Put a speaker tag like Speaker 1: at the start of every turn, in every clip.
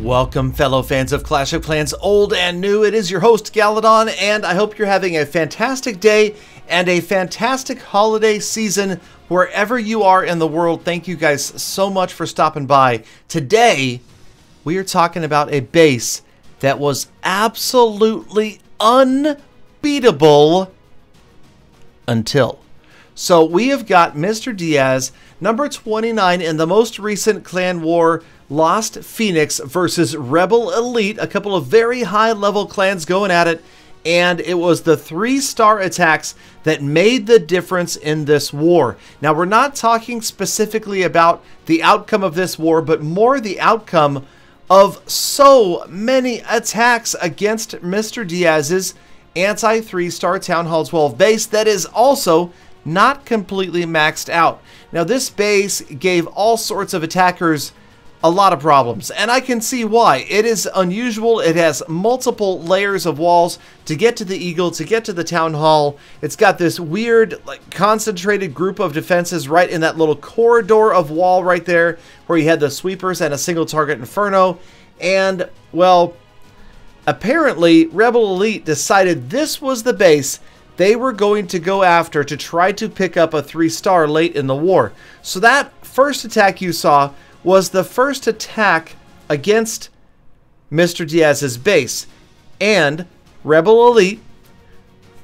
Speaker 1: Welcome, fellow fans of Clash of Clans old and new. It is your host, Galadon, and I hope you're having a fantastic day and a fantastic holiday season wherever you are in the world. Thank you guys so much for stopping by. Today, we are talking about a base that was absolutely unbeatable until. So we have got Mr. Diaz, number 29 in the most recent clan war, Lost Phoenix versus Rebel Elite, a couple of very high-level clans going at it, and it was the 3-star attacks that made the difference in this war. Now, we're not talking specifically about the outcome of this war, but more the outcome of so many attacks against Mr. Diaz's anti-3-star Town Hall 12 base that is also not completely maxed out. Now, this base gave all sorts of attackers a lot of problems, and I can see why. It is unusual. It has multiple layers of walls to get to the Eagle, to get to the Town Hall. It's got this weird, like, concentrated group of defenses right in that little corridor of wall right there where you had the sweepers and a single target Inferno. And, well, apparently Rebel Elite decided this was the base they were going to go after to try to pick up a 3-star late in the war. So that first attack you saw was the first attack against Mr. Diaz's base, and Rebel Elite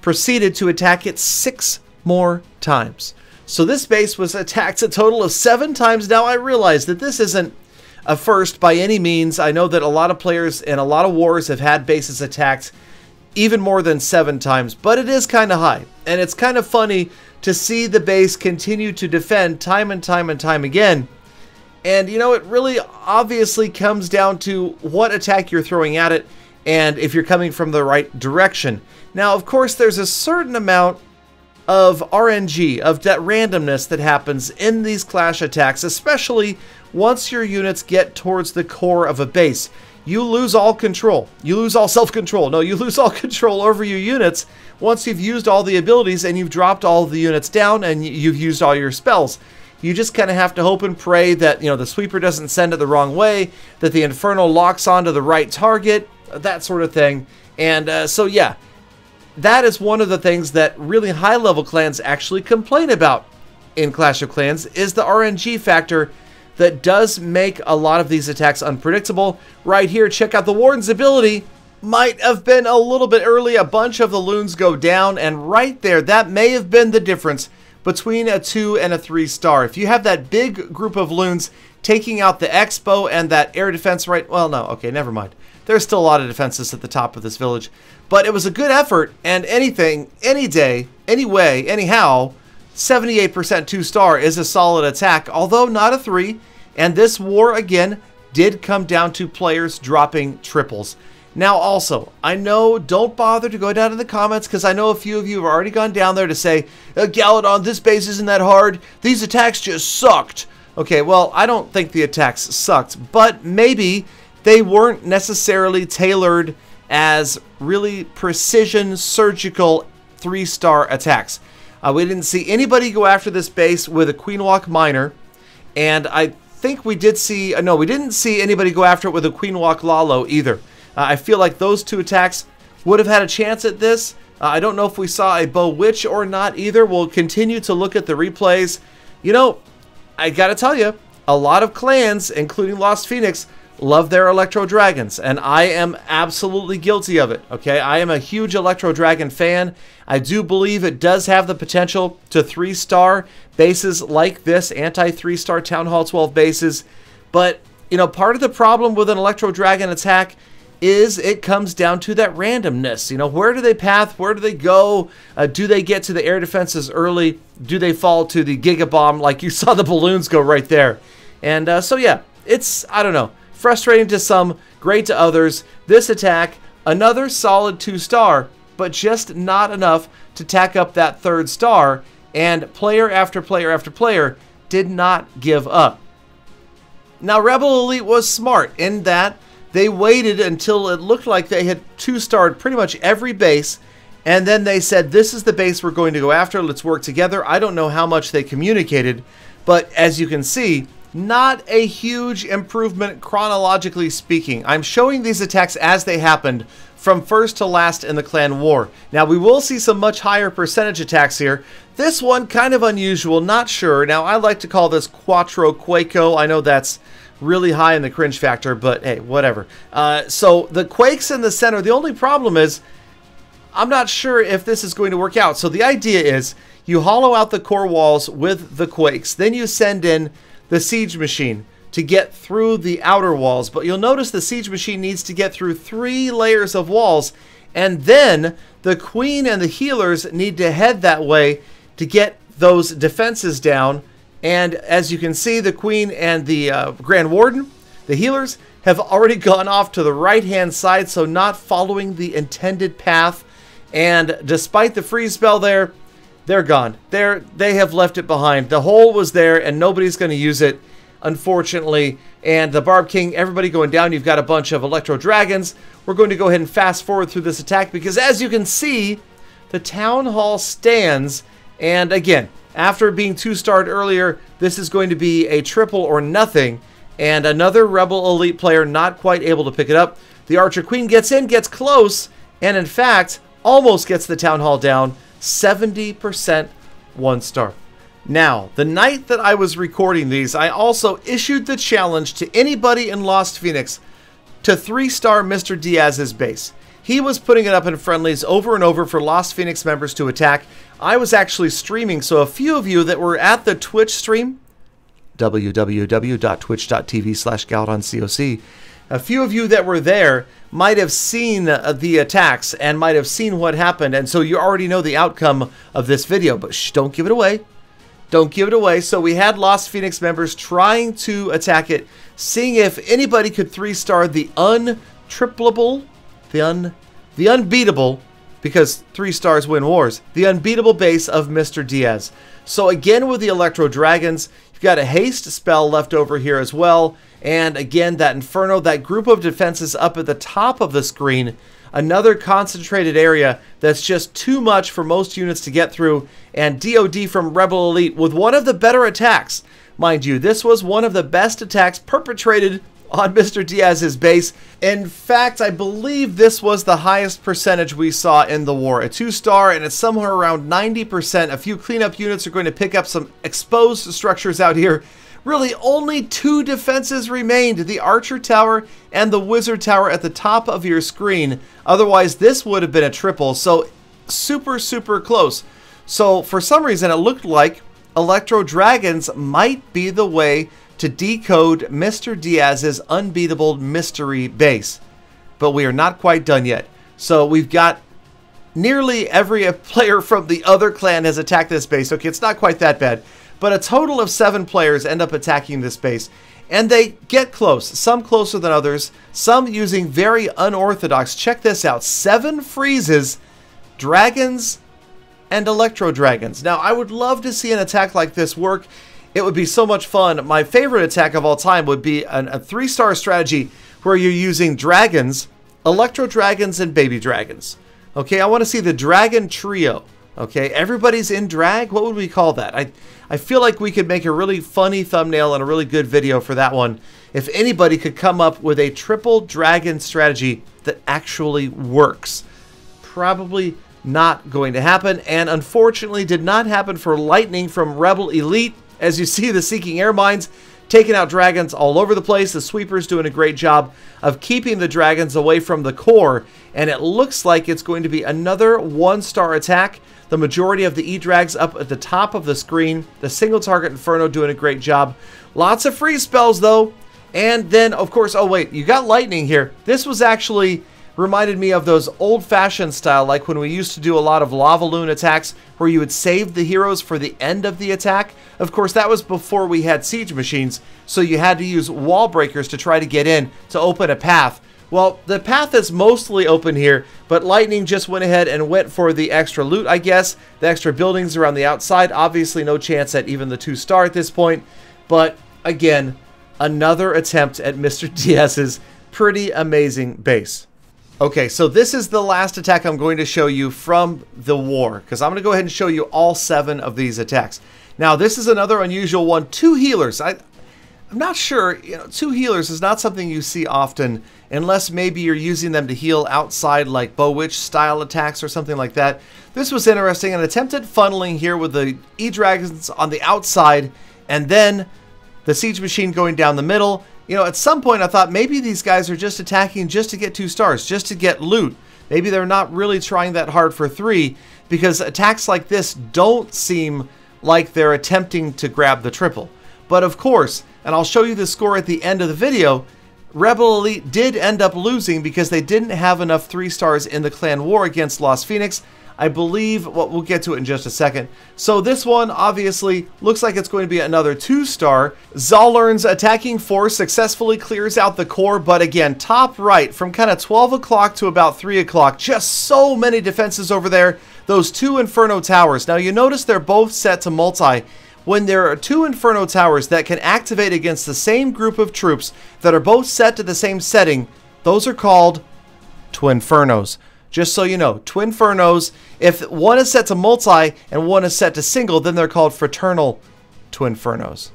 Speaker 1: proceeded to attack it 6 more times. So this base was attacked a total of 7 times. Now, I realize that this isn't a first by any means. I know that a lot of players in a lot of wars have had bases attacked even more than 7 times, but it is kind of high, and it's kind of funny to see the base continue to defend time and time and time again. And, you know, it really obviously comes down to what attack you're throwing at it and if you're coming from the right direction. Now, of course, there's a certain amount of RNG, of that randomness that happens in these clash attacks, especially once your units get towards the core of a base. You lose all control. You lose all self-control. No, you lose all control over your units once you've used all the abilities and you've dropped all the units down and you've used all your spells. You just kind of have to hope and pray that, you know, the sweeper doesn't send it the wrong way, that the Inferno locks onto the right target, that sort of thing. And so, yeah, that is one of the things that really high-level clans actually complain about in Clash of Clans, is the RNG factor that does make a lot of these attacks unpredictable. Right here, check out the Warden's ability. Might have been a little bit early. A bunch of the loons go down, and right there, that may have been the difference between a 2 and a 3-star. If you have that big group of loons taking out the Expo and that air defense right... Well, no, okay, never mind. There's still a lot of defenses at the top of this village. But it was a good effort, and anything, any day, anyway, anyhow, 78% 2-star is a solid attack, although not a 3. And this war, again, did come down to players dropping triples. Now, also, I know, don't bother to go down in the comments, because I know a few of you have already gone down there to say, Galadon, this base isn't that hard. These attacks just sucked. Okay, well, I don't think the attacks sucked, but maybe they weren't necessarily tailored as really precision, surgical 3-star attacks. We didn't see anybody go after this base with a Queenwalk Miner, and I think we did see... no, we didn't see anybody go after it with a Queenwalk Lalo either. I feel like those 2 attacks would have had a chance at this. I don't know if we saw a Bow Witch or not either. We'll continue to look at the replays. You know, I gotta tell you, a lot of clans, including Lost Phoenix, love their Electro Dragons, and I am absolutely guilty of it, okay? I am a huge Electro Dragon fan. I do believe it does have the potential to 3-star bases like this, anti-3-star Town Hall 12 bases, but, you know, part of the problem with an Electro Dragon attack is it comes down to that randomness. You know, where do they path? Where do they go? Do they get to the air defenses early? Do they fall to the Giga Bomb like you saw the balloons go right there? And so, yeah, it's, I don't know, frustrating to some, great to others. This attack, another solid 2-star, but just not enough to tack up that 3rd star, and player after player after player did not give up. Now, Rebel Elite was smart in that they waited until it looked like they had 2-starred pretty much every base, and then they said, this is the base we're going to go after, let's work together. I don't know how much they communicated, but as you can see, Not a huge improvement chronologically speaking. I'm showing these attacks as they happened from first to last in the clan war. Now we will see some much higher percentage attacks here. This one kind of unusual, not sure. Now I like to call this Quattro Quaco. I know that's really high in the cringe factor, but hey, whatever. So the quakes in the center, the only problem is I'm not sure if this is going to work out. So the idea is you hollow out the core walls with the quakes, then you send in the siege machine to get through the outer walls. But you'll notice the siege machine needs to get through 3 layers of walls, and then the queen and the healers need to head that way to get those defenses down. And as you can see, the queen and the Grand Warden, the healers, have already gone off to the right-hand side, so not following the intended path. And despite the freeze spell there, they're gone. They have left it behind. The hole was there, and nobody's going to use it, unfortunately. And the Barb King, everybody going down. You've got a bunch of Electro Dragons. We're going to go ahead and fast forward through this attack because, as you can see, the Town Hall stands. And again, after being 2-starred earlier, this is going to be a triple or nothing. And another Rebel Elite player not quite able to pick it up. The Archer Queen gets in, gets close, and in fact, almost gets the Town Hall down. 70% 1-star. Now, the night that I was recording these, I also issued the challenge to anybody in Lost Phoenix to 3-star Mr. Diaz's base. He was putting it up in friendlies over and over for Lost Phoenix members to attack. I was actually streaming, so a few of you that were at the Twitch stream, www.twitch.tv/GaladonCoc, a few of you that were there might have seen the attacks and might have seen what happened, and so you already know the outcome of this video, but shh, don't give it away. Don't give it away. So we had Lost Phoenix members trying to attack it, seeing if anybody could 3-star the untriplable, the unbeatable, because 3 stars win wars, the unbeatable base of Mr. Diaz. So again, with the Electro Dragons, you've got a haste spell left over here as well. And again, that Inferno, that group of defenses up at the top of the screen, another concentrated area that's just too much for most units to get through. And DOD from Rebel Elite with one of the better attacks. Mind you, this was one of the best attacks perpetrated on Mr. Diaz's base. In fact, I believe this was the highest percentage we saw in the war. A 2-star, and it's somewhere around 90%. A few cleanup units are going to pick up some exposed structures out here. Really, only 2 defenses remained, the Archer Tower and the Wizard Tower at the top of your screen. Otherwise, this would have been a triple, so super, super close. So, for some reason, it looked like Electro Dragons might be the way to decode Mr. Diaz's unbeatable mystery base. But we are not quite done yet. So, we've got nearly every player from the other clan has attacked this base. Okay, it's not quite that bad. But a total of 7 players end up attacking this base. And they get close, some closer than others, some using very unorthodox. Check this out, 7 freezes, dragons, and Electro Dragons. Now, I would love to see an attack like this work. It would be so much fun. My favorite attack of all time would be a 3-star strategy where you're using dragons, Electro Dragons, and baby dragons. Okay, I want to see the Dragon Trio. Okay, everybody's in drag? What would we call that? I feel like we could make a really funny thumbnail and a really good video for that one if anybody could come up with a triple dragon strategy that actually works. Probably not going to happen, and unfortunately did not happen for Lightning from Rebel Elite. As you see, the Seeking Air Mines taking out dragons all over the place. The Sweepers doing a great job of keeping the dragons away from the core, and it looks like it's going to be another 1-star attack. The majority of the E-Drags up at the top of the screen. The single target Inferno doing a great job. Lots of freeze spells though. And then, of course, oh wait, you got Lightning here. This was actually reminded me of those old-fashioned style, like when we used to do a lot of Lava Loon attacks where you would save the heroes for the end of the attack. Of course, that was before we had siege machines, so you had to use wall breakers to try to get in to open a path. Well, the path is mostly open here, but Lightning just went ahead and went for the extra loot, I guess. The extra buildings around the outside. Obviously, no chance at even the 2-star at this point. But, again, another attempt at Mr. Diaz's pretty amazing base. Okay, so this is the last attack I'm going to show you from the war, because I'm going to go ahead and show you all 7 of these attacks. Now, this is another unusual one. 2 healers. I'm not sure, you know, 2 healers is not something you see often unless maybe you're using them to heal outside like Bow Witch style attacks or something like that. This was interesting, an attempt at funneling here with the E-Dragons on the outside and then the Siege Machine going down the middle. You know, at some point I thought maybe these guys are just attacking just to get 2 stars, just to get loot. Maybe they're not really trying that hard for 3 because attacks like this don't seem like they're attempting to grab the triple. But of course, and I'll show you the score at the end of the video, Rebel Elite did end up losing because they didn't have enough 3 stars in the clan war against Lost Phoenix. I believe, well, we'll get to it in just a second. So this one obviously looks like it's going to be another 2-star. Zolern's attacking force successfully clears out the core, but again, top right from kind of 12 o'clock to about 3 o'clock, just so many defenses over there. Those 2 Inferno Towers. Now you notice they're both set to multi. When there are 2 Inferno Towers that can activate against the same group of troops that are both set to the same setting, those are called Twinfernos. Just so you know, Twinfernos, if one is set to multi and one is set to single, then they're called fraternal Twinfernos.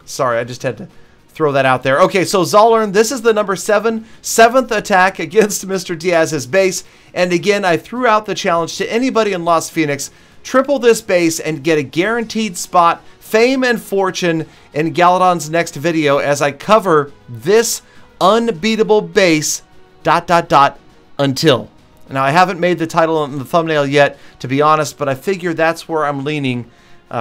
Speaker 1: Sorry, I just had to throw that out there. Okay, so Zolern, this is the number 7th attack against Mr. Diaz's base. And again, I threw out the challenge to anybody in Lost Phoenix. Triple this base and get a guaranteed spot, fame and fortune in Galadon's next video as I cover this unbeatable base ... until. Now, I haven't made the title and the thumbnail yet, to be honest, but I figure that's where I'm leaning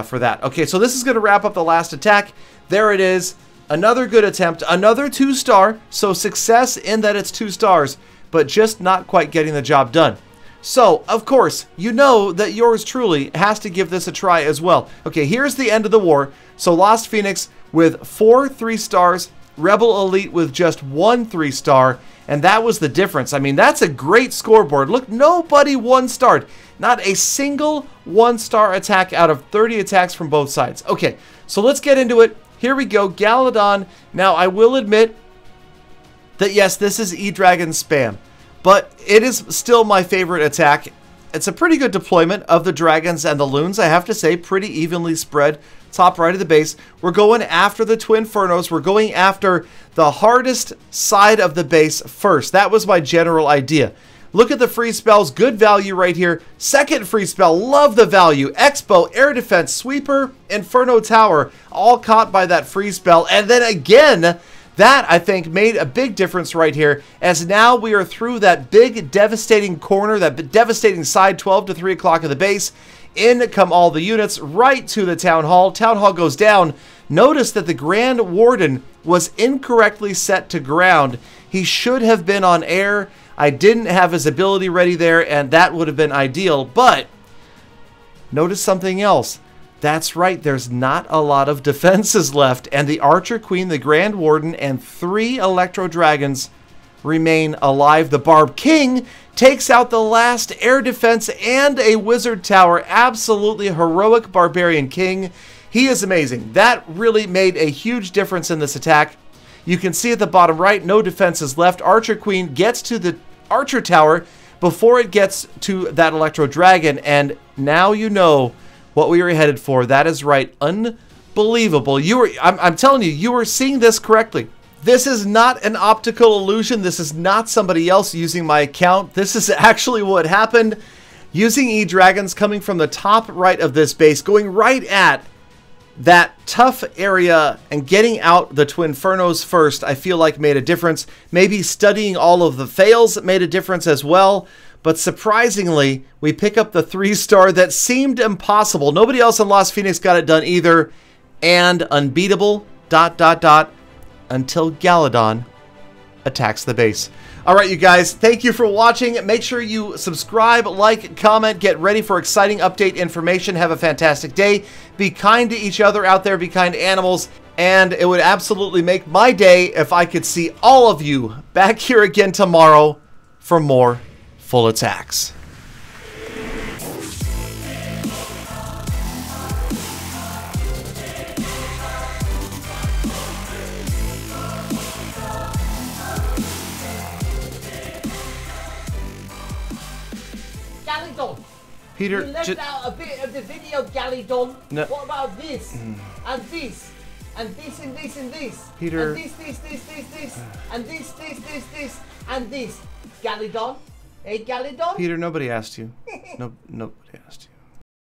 Speaker 1: for that. Okay, so this is going to wrap up the last attack. There it is. Another good attempt. Another 2-star. So success in that it's 2 stars, but just not quite getting the job done. So, of course, you know that yours truly has to give this a try as well. Okay, here's the end of the war. So Lost Phoenix with 4 3-stars, Rebel Elite with just 1 3-star, and that was the difference. I mean, that's a great scoreboard. Look, nobody 1-starred. Not a single 1-star attack out of 30 attacks from both sides. Okay, so let's get into it. Here we go, Galadon. Now, I will admit that, yes, this is E-Dragon spam, but it is still my favorite attack. It's a pretty good deployment of the dragons and the loons, I have to say, pretty evenly spread. Top right of the base. We're going after the Twinfernos. We're going after the hardest side of the base first. That was my general idea. Look at the free spells. Good value right here. Second free spell. Love the value. Expo, Air Defense, Sweeper, Inferno Tower. All caught by that free spell. And then again, that, I think, made a big difference right here, as now we are through that big, devastating corner, that devastating side, 12 to 3 o'clock of the base. In come all the units, right to the Town Hall. Town Hall goes down. Notice that the Grand Warden was incorrectly set to ground. He should have been on air. I didn't have his ability ready there, and that would have been ideal. But notice something else. That's right, there's not a lot of defenses left, and the Archer Queen, the Grand Warden, and 3 Electro Dragons remain alive. The Barb King takes out the last air defense and a wizard tower. Absolutely heroic Barbarian King. He is amazing. That really made a huge difference in this attack. You can see at the bottom right, no defenses left. Archer Queen gets to the Archer Tower before it gets to that Electro Dragon, and now you know what we were headed for. That is right. Unbelievable. I'm telling you, you were seeing this correctly. This is not an optical illusion. This is not somebody else using my account. This is actually what happened. Using E-Dragons coming from the top right of this base, going right at that tough area and getting out the Twinfernos first, I feel like made a difference. Maybe studying all of the fails made a difference as well. But surprisingly, we pick up the 3-star that seemed impossible. Nobody else in Lost Phoenix got it done either. And unbeatable, ... until Galadon attacks the base. All right, you guys, thank you for watching. Make sure you subscribe, like, comment, get ready for exciting update information. Have a fantastic day. Be kind to each other out there. Be kind to animals. And it would absolutely make my day if I could see all of you back here again tomorrow for more full attacks.
Speaker 2: Galadon.
Speaker 1: Peter,
Speaker 2: you left out a bit of the video, Galadon.
Speaker 1: No.
Speaker 2: What about this? And this? and this, and this, and this.
Speaker 1: Peter.
Speaker 2: And this, and this, and this. Galadon. Hey, Galadon.
Speaker 1: Peter, nobody asked you. No, nobody asked you.